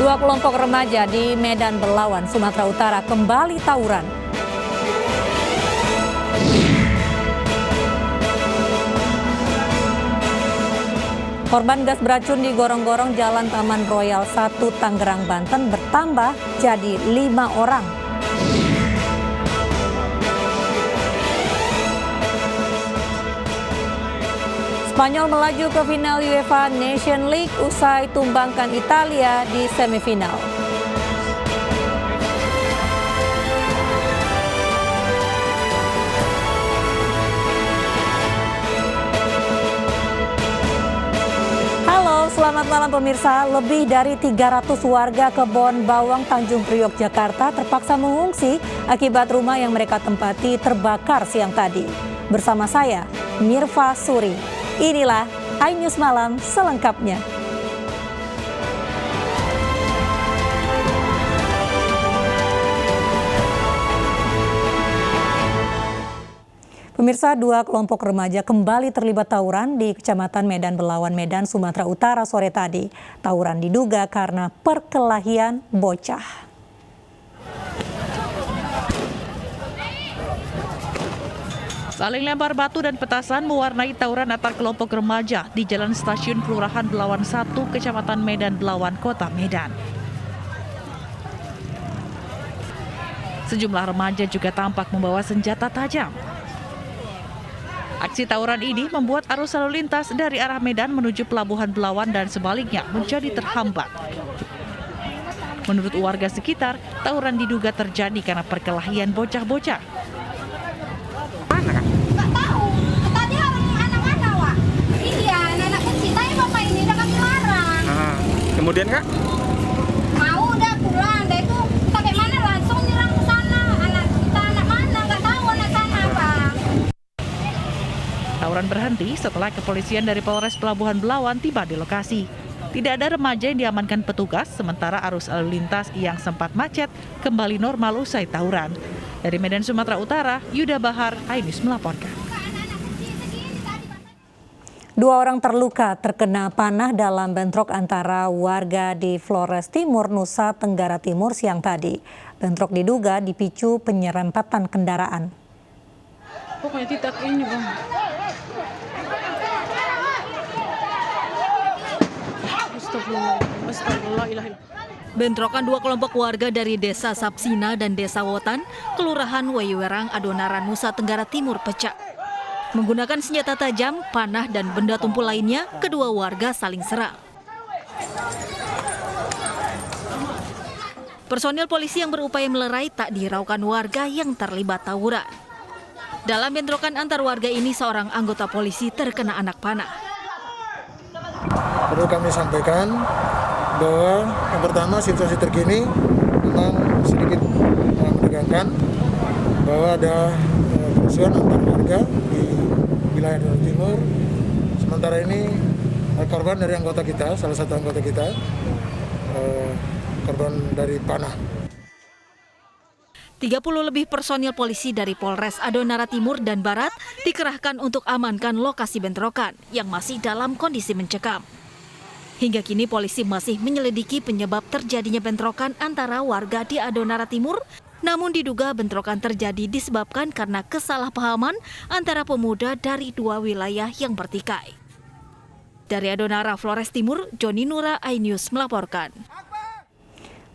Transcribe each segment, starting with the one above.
Dua kelompok remaja di Medan Belawan, Sumatera Utara kembali tawuran. Korban gas beracun di gorong-gorong Jalan Taman Royal 1 Tangerang, Banten bertambah jadi 5 orang. Spanyol melaju ke final UEFA Nation League usai tumbangkan Italia di semifinal. Halo, selamat malam pemirsa. Lebih dari 300 warga Kebon Bawang Tanjung Priok, Jakarta terpaksa mengungsi akibat rumah yang mereka tempati terbakar siang tadi. Bersama saya, Mirva Suri. Inilah iNews Malam selengkapnya. Pemirsa, dua kelompok remaja kembali terlibat tawuran di Kecamatan Medan Belawan, Medan, Sumatera Utara sore tadi. Tawuran diduga karena perkelahian bocah. Saling lempar batu dan petasan mewarnai tawuran antar kelompok remaja di Jalan Stasiun Kelurahan Belawan 1, Kecamatan Medan Belawan, Kota Medan. Sejumlah remaja juga tampak membawa senjata tajam. Aksi tawuran ini membuat arus lalu lintas dari arah Medan menuju Pelabuhan Belawan dan sebaliknya menjadi terhambat. Menurut warga sekitar, tawuran diduga terjadi karena perkelahian bocah-bocah. Kemudian Kak? Mau udah pulang, dia itu bagaimana langsung nyerang ke sana. Anak kita anak mana, nggak tahu anak sana apa. Tawuran berhenti setelah kepolisian dari Polres Pelabuhan Belawan tiba di lokasi. Tidak ada remaja yang diamankan petugas, sementara arus lalu lintas yang sempat macet kembali normal usai tawuran. Dari Medan, Sumatera Utara, Yuda Bahar, iNews melaporkan. Dua orang terluka terkena panah dalam bentrok antara warga di Flores Timur, Nusa Tenggara Timur siang tadi. Bentrok diduga dipicu penyerempatan kendaraan. Pokoknya tidak ini bang. Astagfirullah. Bentrokan dua kelompok warga dari Desa Sapsina dan Desa Wotan, Kelurahan Wayiwerang, Adonara, Nusa Tenggara Timur pecah. Menggunakan senjata tajam, panah, dan benda tumpul lainnya, kedua warga saling serang. Personil polisi yang berupaya melerai tak dihiraukan warga yang terlibat tawuran. Dalam bentrokan antar warga ini, seorang anggota polisi terkena anak panah. Perlu kami sampaikan bahwa yang pertama situasi terkini memang sedikit menegangkan bahwa ada kerusuhan antar warga di wilayah Jawa Timur. Sementara ini korban dari anggota kita, salah satu anggota kita, korban dari panah. 30 lebih personil polisi dari Polres Adonara Timur dan Barat dikerahkan untuk amankan lokasi bentrokan yang masih dalam kondisi mencekam. Hingga kini polisi masih menyelidiki penyebab terjadinya bentrokan antara warga di Adonara Timur. Namun diduga bentrokan terjadi disebabkan karena kesalahpahaman antara pemuda dari dua wilayah yang bertikai. Dari Adonara, Flores Timur, Joni Nura, iNews melaporkan.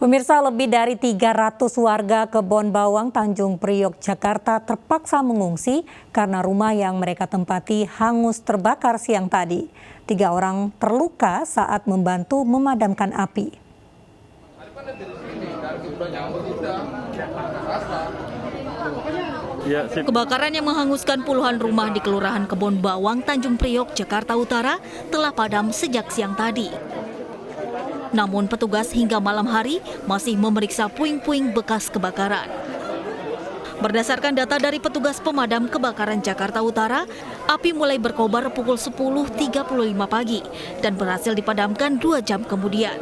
Pemirsa, lebih dari 300 warga Kebon Bawang Tanjung Priok, Jakarta terpaksa mengungsi karena rumah yang mereka tempati hangus terbakar siang tadi. 3 orang terluka saat membantu memadamkan api. Kebakaran yang menghanguskan puluhan rumah di Kelurahan Kebon Bawang, Tanjung Priok, Jakarta Utara telah padam sejak siang tadi. Namun petugas hingga malam hari masih memeriksa puing-puing bekas kebakaran. Berdasarkan data dari petugas pemadam kebakaran Jakarta Utara, api mulai berkobar pukul 10.35 pagi dan berhasil dipadamkan 2 jam kemudian.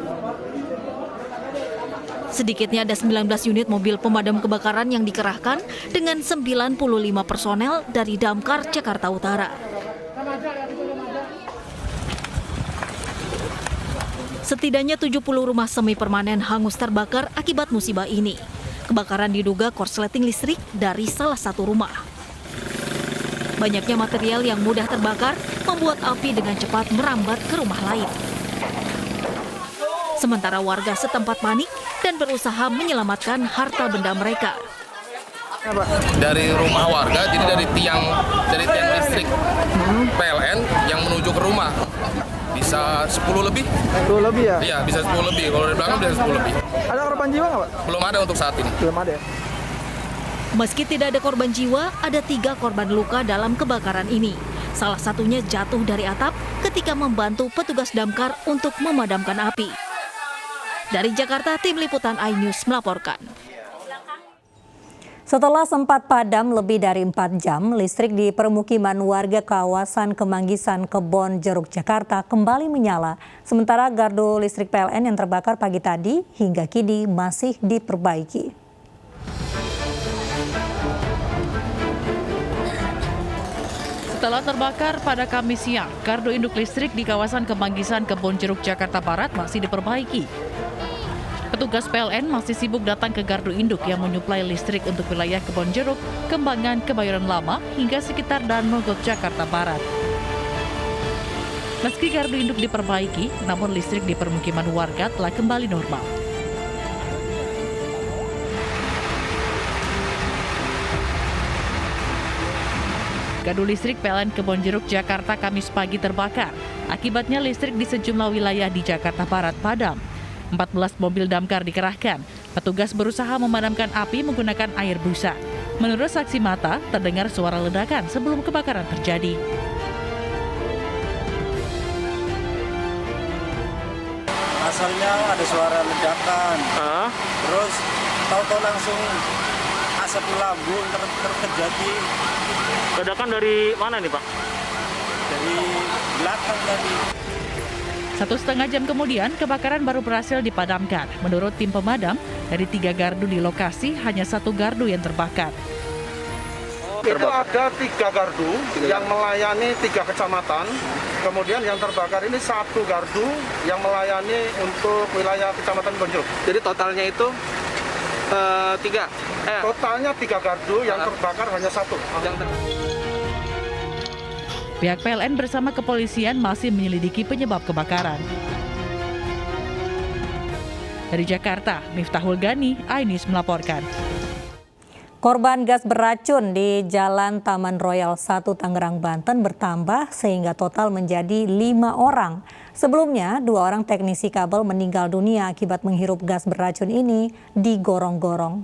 Sedikitnya ada 19 unit mobil pemadam kebakaran yang dikerahkan dengan 95 personel dari Damkar Jakarta Utara. Setidaknya 70 rumah semi permanen hangus terbakar akibat musibah ini. Kebakaran diduga korsleting listrik dari salah satu rumah. Banyaknya material yang mudah terbakar membuat api dengan cepat merambat ke rumah lain. Sementara warga setempat panik dan berusaha menyelamatkan harta benda mereka. Dari rumah warga, jadi dari tiang listrik PLN yang menuju ke rumah. Bisa 10 lebih. 10 lebih ya? Iya, bisa 10 lebih. Kalau dari belakang bisa 10 lebih. Ada korban jiwa nggak, Pak? Belum ada untuk saat ini. Belum ada ya? Meski tidak ada korban jiwa, ada 3 korban luka dalam kebakaran ini. Salah satunya jatuh dari atap ketika membantu petugas damkar untuk memadamkan api. Dari Jakarta, Tim Liputan iNews melaporkan. Setelah sempat padam lebih dari 4 jam, listrik di permukiman warga kawasan Kemanggisan, Kebon Jeruk, Jakarta kembali menyala. Sementara gardu listrik PLN yang terbakar pagi tadi hingga kini masih diperbaiki. Setelah terbakar pada Kamis siang, gardu induk listrik di kawasan Kemanggisan, Kebon Jeruk, Jakarta Barat masih diperbaiki. Petugas PLN masih sibuk datang ke gardu induk yang menyuplai listrik untuk wilayah Kebon Jeruk, Kembangan, Kebayoran Lama, hingga sekitar Dan Mogot, Jakarta Barat. Meski gardu induk diperbaiki, namun listrik di permukiman warga telah kembali normal. Gardu listrik PLN Kebon Jeruk, Jakarta Kamis pagi terbakar. Akibatnya listrik di sejumlah wilayah di Jakarta Barat padam. 14 mobil damkar dikerahkan. Petugas berusaha memadamkan api menggunakan air busa. Menurut saksi mata, terdengar suara ledakan sebelum kebakaran terjadi. Asalnya ada suara ledakan, terus tahu-tahu langsung asap melambung terjadi. Ledakan dari mana nih, Pak? Dari belakang tadi. 1,5 jam kemudian, kebakaran baru berhasil dipadamkan. Menurut tim pemadam, dari 3 gardu di lokasi, hanya 1 gardu yang terbakar. Itu ada 3 gardu yang melayani 3 kecamatan. Kemudian yang terbakar ini 1 gardu yang melayani untuk wilayah kecamatan Bonjol. Jadi totalnya itu 3? Totalnya 3 gardu, yang terbakar hanya 1. Pihak PLN bersama kepolisian masih menyelidiki penyebab kebakaran. Dari Jakarta, Miftahul Gani, iNews melaporkan. Korban gas beracun di Jalan Taman Royal 1 Tangerang, Banten bertambah sehingga total menjadi 5 orang. Sebelumnya, 2 orang teknisi kabel meninggal dunia akibat menghirup gas beracun ini di gorong-gorong.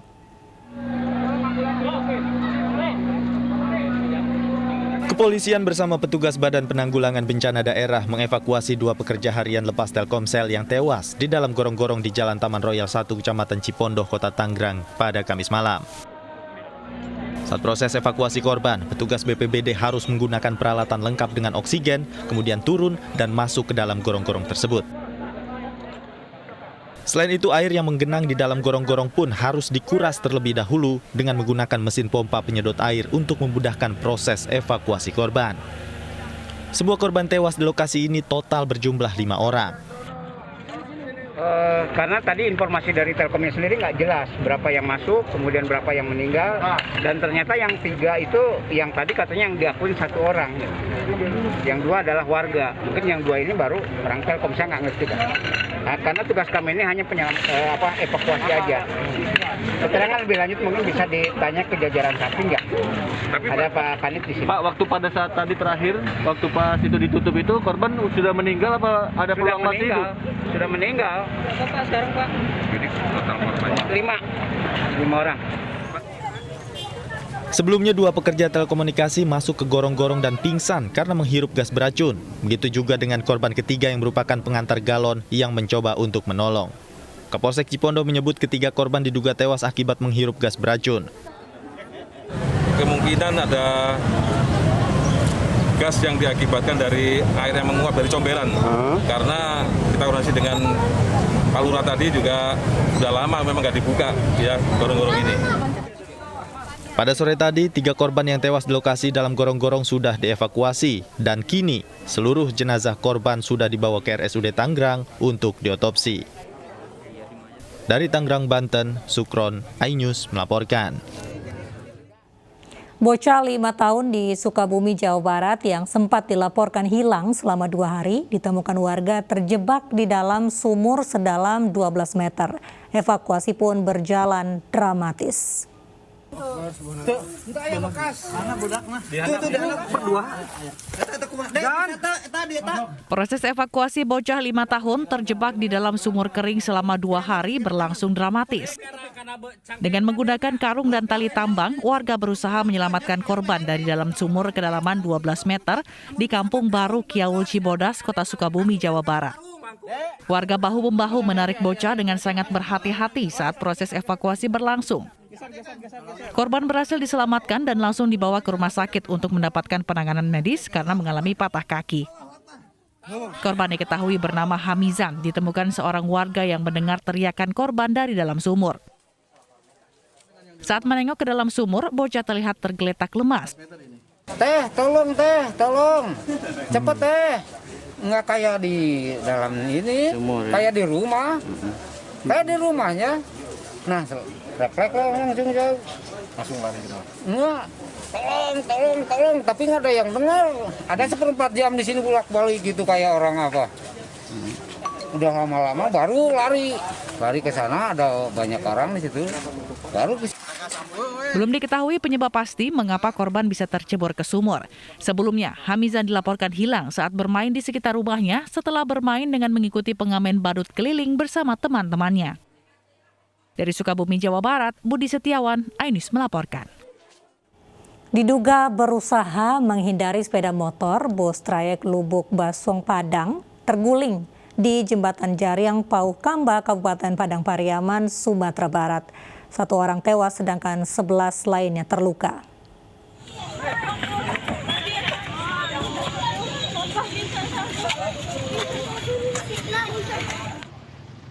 Kepolisian bersama petugas Badan Penanggulangan Bencana Daerah mengevakuasi 2 pekerja harian lepas Telkomsel yang tewas di dalam gorong-gorong di Jalan Taman Royal 1 Kecamatan Cipondoh, Kota Tangerang pada Kamis malam. Saat proses evakuasi korban, petugas BPBD harus menggunakan peralatan lengkap dengan oksigen, kemudian turun dan masuk ke dalam gorong-gorong tersebut. Selain itu, air yang menggenang di dalam gorong-gorong pun harus dikuras terlebih dahulu dengan menggunakan mesin pompa penyedot air untuk memudahkan proses evakuasi korban. Semua korban tewas di lokasi ini total berjumlah 5 orang. Karena tadi informasi dari Telkomnya sendiri nggak jelas berapa yang masuk, kemudian berapa yang meninggal, dan ternyata yang 3 itu yang tadi katanya yang diakuin 1 orang, yang 2 adalah warga. Mungkin yang 2 ini baru orang Telkom, saya nggak ngerti kan. Nah, karena tugas kami ini hanya evakuasi aja. Keterangan lebih lanjut mungkin bisa ditanya ke jajaran samping nggak? Ada Pak Kanit di sini. Pak, waktu pada saat tadi terakhir, waktu pas itu ditutup itu, korban sudah meninggal apa ada peluang masih hidup? Sudah meninggal. Berapa Pak sekarang, Pak? Jadi total korbannya 5 orang. Sebelumnya 2 pekerja telekomunikasi masuk ke gorong-gorong dan pingsan karena menghirup gas beracun. Begitu juga dengan korban ketiga yang merupakan pengantar galon yang mencoba untuk menolong. Kapolsek Cipondoh menyebut ketiga korban diduga tewas akibat menghirup gas beracun. Kemungkinan ada gas yang diakibatkan dari air yang menguap dari comberan. Karena kita koordinasi dengan Pak Lurah tadi juga sudah lama memang nggak dibuka ya gorong-gorong ini. Pada sore tadi, 3 korban yang tewas di lokasi dalam gorong-gorong sudah dievakuasi dan kini Seluruh jenazah korban sudah dibawa ke RSUD Tangerang untuk diotopsi. Dari Tangerang, Banten, Sukron, iNews melaporkan. Bocah 5 tahun di Sukabumi, Jawa Barat yang sempat dilaporkan hilang selama 2 hari ditemukan warga terjebak di dalam sumur sedalam 12 meter. Evakuasi pun berjalan dramatis. Proses evakuasi bocah 5 tahun terjebak di dalam sumur kering selama 2 hari berlangsung dramatis. Dengan menggunakan karung dan tali tambang, warga berusaha menyelamatkan korban dari dalam sumur kedalaman 12 meter di Kampung Baru Kiawul Cibodas, Kota Sukabumi, Jawa Barat. Warga bahu-membahu menarik bocah dengan sangat berhati-hati saat proses evakuasi berlangsung. Korban berhasil diselamatkan dan langsung dibawa ke rumah sakit untuk mendapatkan penanganan medis karena mengalami patah kaki. Korban diketahui bernama Hamizan ditemukan seorang warga yang mendengar teriakan korban dari dalam sumur. Saat menengok ke dalam sumur, bocah terlihat tergeletak lemas. Teh, tolong. Cepet teh. Nggak kayak di dalam ini, kayak di rumah. Kayak di rumahnya. Nah, refleks lah langsung jauh. Langsung lari gitu. Enggak. Tolong, tapi nggak ada yang dengar. Ada 1/4 jam di sini bolak-balik gitu kayak orang apa. Udah lama-lama baru lari ke sana, ada banyak orang di situ. Baru Belum diketahui penyebab pasti mengapa korban bisa tercebur ke sumur. Sebelumnya, Hamizan dilaporkan hilang saat bermain di sekitar rumahnya setelah bermain dengan mengikuti pengamen badut keliling bersama teman-temannya. Dari Sukabumi, Jawa Barat, Budi Setiawan, iNews melaporkan. Diduga berusaha menghindari sepeda motor, bus trayek Lubuk Basong Padang terguling di Jembatan Jariang Pauh Kamba, Kabupaten Padang Pariaman, Sumatera Barat. 1 orang tewas sedangkan 11 lainnya terluka.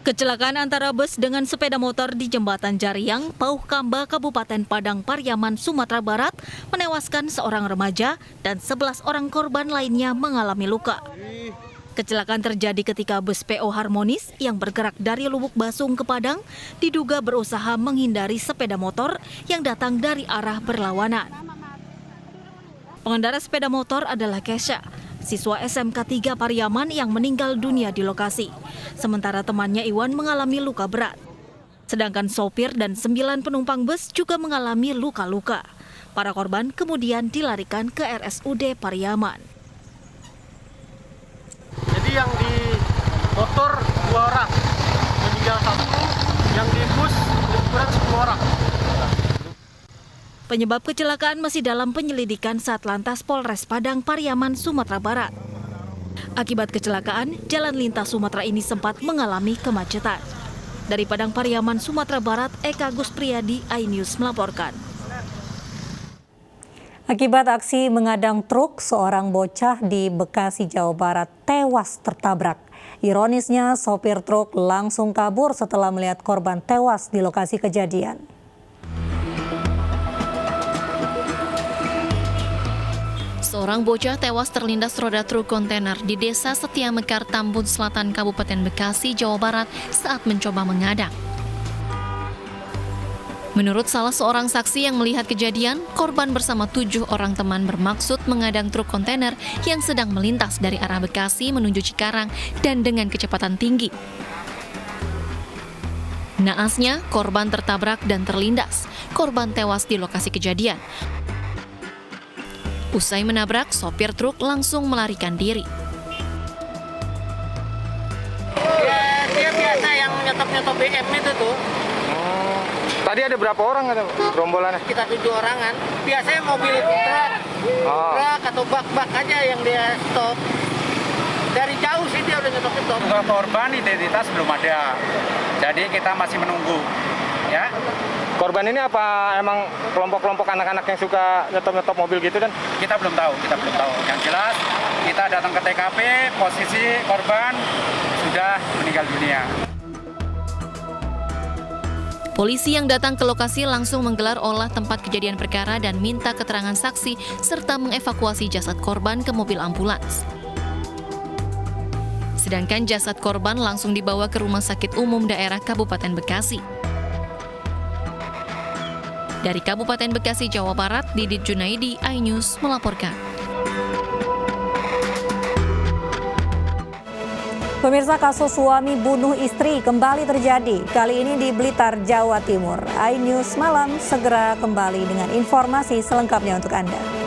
Kecelakaan antara bus dengan sepeda motor di Jembatan Jariang, Pauh Kamba, Kabupaten Padang Pariaman, Sumatera Barat menewaskan seorang remaja dan 11 orang korban lainnya mengalami luka. Kecelakaan terjadi ketika bus PO Harmonis yang bergerak dari Lubuk Basung ke Padang diduga berusaha menghindari sepeda motor yang datang dari arah berlawanan. Pengendara sepeda motor adalah Kesha, siswa SMK 3 Pariaman yang meninggal dunia di lokasi. Sementara temannya Iwan mengalami luka berat. Sedangkan sopir dan 9 penumpang bus juga mengalami luka-luka. Para korban kemudian dilarikan ke RSUD Pariaman. Jadi yang di motor 2 orang, meninggal 1, yang di bus kurang 10 orang. Penyebab kecelakaan masih dalam penyelidikan Satlantas Polres Padang Pariaman, Sumatera Barat. Akibat kecelakaan, jalan lintas Sumatera ini sempat mengalami kemacetan. Dari Padang Pariaman, Sumatera Barat, Eka Gus Priyadi, iNews melaporkan. Akibat aksi mengadang truk, seorang bocah di Bekasi, Jawa Barat tewas tertabrak. Ironisnya, sopir truk langsung kabur setelah melihat korban tewas di lokasi kejadian. Seorang bocah tewas terlindas roda truk kontainer di Desa Setia Mekar, Tambun Selatan, Kabupaten Bekasi, Jawa Barat saat mencoba mengadang. Menurut salah seorang saksi yang melihat kejadian, korban bersama 7 orang teman bermaksud mengadang truk kontainer yang sedang melintas dari arah Bekasi menuju Cikarang dan dengan kecepatan tinggi. Naasnya, korban tertabrak dan terlindas. Korban tewas di lokasi kejadian. Usai menabrak, sopir truk langsung melarikan diri. Dia biasa yang nyetop-nyetop BM itu tuh. Tadi ada berapa orang ada rombolannya? Kita 7 orangan. Biasanya mobil truk atau bak-bak aja yang dia stop. Dari jauh sih dia udah nyetop-nyetop. Untuk korban identitas belum ada. Jadi kita masih menunggu. Ya. Korban ini apa emang kelompok-kelompok anak-anak yang suka nyetop-nyetop mobil gitu dan? Kita belum tahu. Yang jelas kita datang ke TKP, posisi korban sudah meninggal dunia. Polisi yang datang ke lokasi langsung menggelar olah tempat kejadian perkara dan minta keterangan saksi serta mengevakuasi jasad korban ke mobil ambulans. Sedangkan jasad korban langsung dibawa ke Rumah Sakit Umum Daerah Kabupaten Bekasi. Dari Kabupaten Bekasi, Jawa Barat, Didit Junaidi, iNews melaporkan. Pemirsa, kasus suami bunuh istri kembali terjadi, kali ini di Blitar, Jawa Timur. iNews Malam segera kembali dengan informasi selengkapnya untuk Anda.